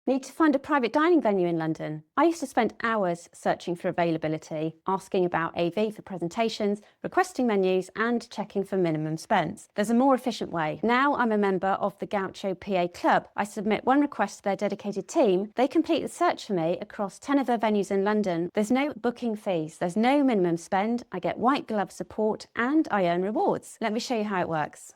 Need to find a private dining venue in London? I used to spend hours searching for availability, asking about AV for presentations, requesting menus and checking for minimum spends. There's a more efficient way. Now I'm a member of the GAUCHO PA Club. I submit one request to their dedicated team. They complete the search for me across 10 of their venues in London. There's no booking fees, there's no minimum spend, I get white glove support and I earn rewards. Let me show you how it works.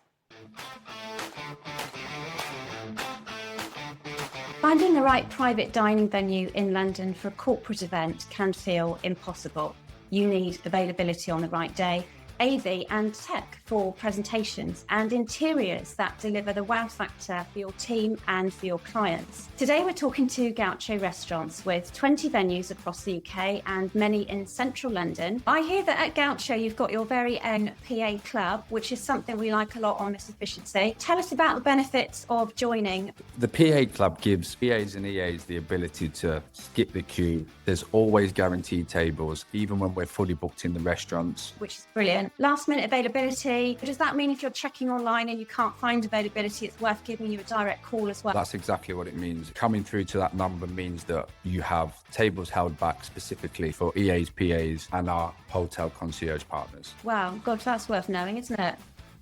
Finding the right private dining venue in London for a corporate event can feel impossible. You need availability on the right day, AV and tech for presentations, and interiors that deliver the wow factor for your team and for your clients. Today we're talking to Gaucho restaurants with 20 venues across the UK and many in central London. I hear that at Gaucho you've got your very own PA Club, which is something we like a lot on MissEfficiency. Tell us about the benefits of joining. The PA Club gives PAs and EAs the ability to skip the queue. There's always guaranteed tables, even when we're fully booked in the restaurants. Which is brilliant. Last minute availability. Does that mean if you're checking online and you can't find availability, it's worth giving you a direct call as well? That's exactly what it means. Coming through to that number means that you have tables held back specifically for EAs, PAs and our hotel concierge partners. Wow, God, that's worth knowing, isn't it?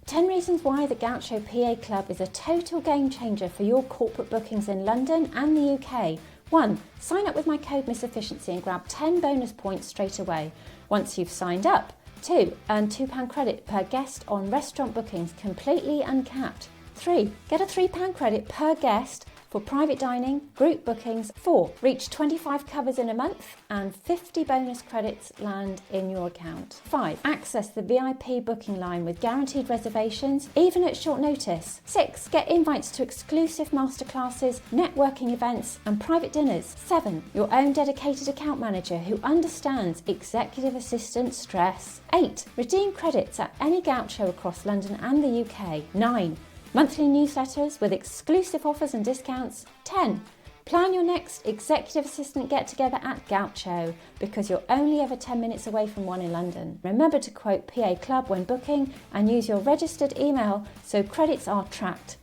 10 reasons why the Gaucho PA Club is a total game changer for your corporate bookings in London and the UK. 1. Sign up with my code MissEfficiency and grab 10 bonus points straight away once you've signed up. 2. Earn £2 credit per guest on restaurant bookings completely uncapped. 3. Get a £3 credit per guest for private dining, group bookings. 4. Reach 25 covers in a month and 50 bonus credits land in your account. 5. Access the VIP booking line with guaranteed reservations, even at short notice. 6. Get invites to exclusive masterclasses, networking events and private dinners. 7. Your own dedicated account manager who understands executive assistant stress. 8. Redeem credits at any Gaucho across London and the UK. 9. Monthly newsletters with exclusive offers and discounts. 10. Plan your next executive assistant get-together at Gaucho because you're only ever 10 minutes away from one in London. Remember to quote PA Club when booking and use your registered email so credits are tracked.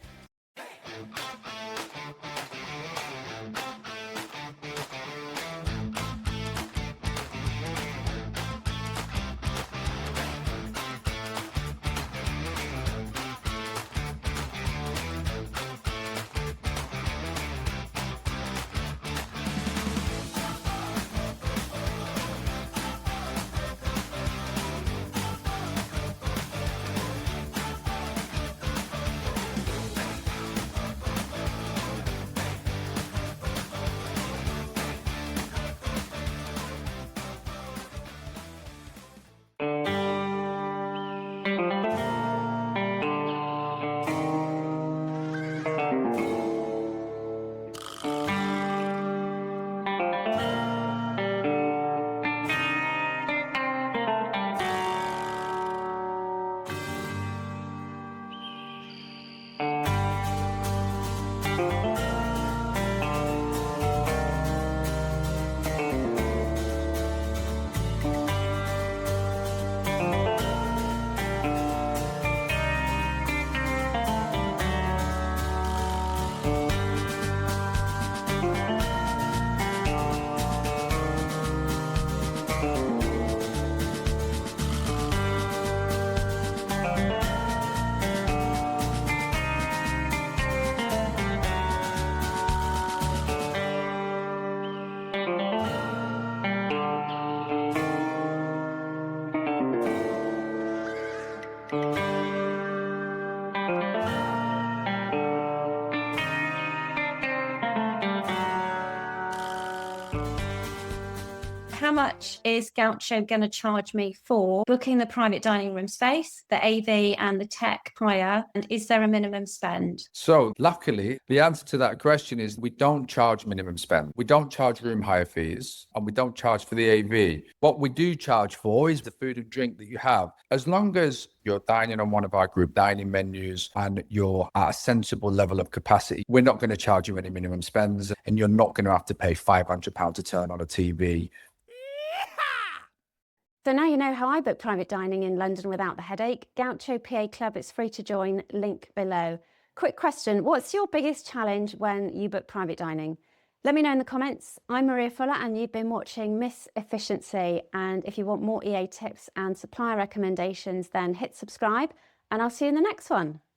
How much is Gaucho going to charge me for booking the private dining room space, the AV and the tech prior, and is there a minimum spend? So luckily, the answer to that question is we don't charge minimum spend. We don't charge room hire fees and we don't charge for the AV. What we do charge for is the food and drink that you have. As long as you're dining on one of our group dining menus and you're at a sensible level of capacity, we're not going to charge you any minimum spends and you're not going to have to pay £500 to turn on a TV. So now you know how I book private dining in London without the headache. Gaucho PA Club, it's free to join, link below. Quick question, what's your biggest challenge when you book private dining? Let me know in the comments. I'm Maria Fuller and you've been watching Miss Efficiency. And if you want more EA tips and supplier recommendations, then hit subscribe and I'll see you in the next one.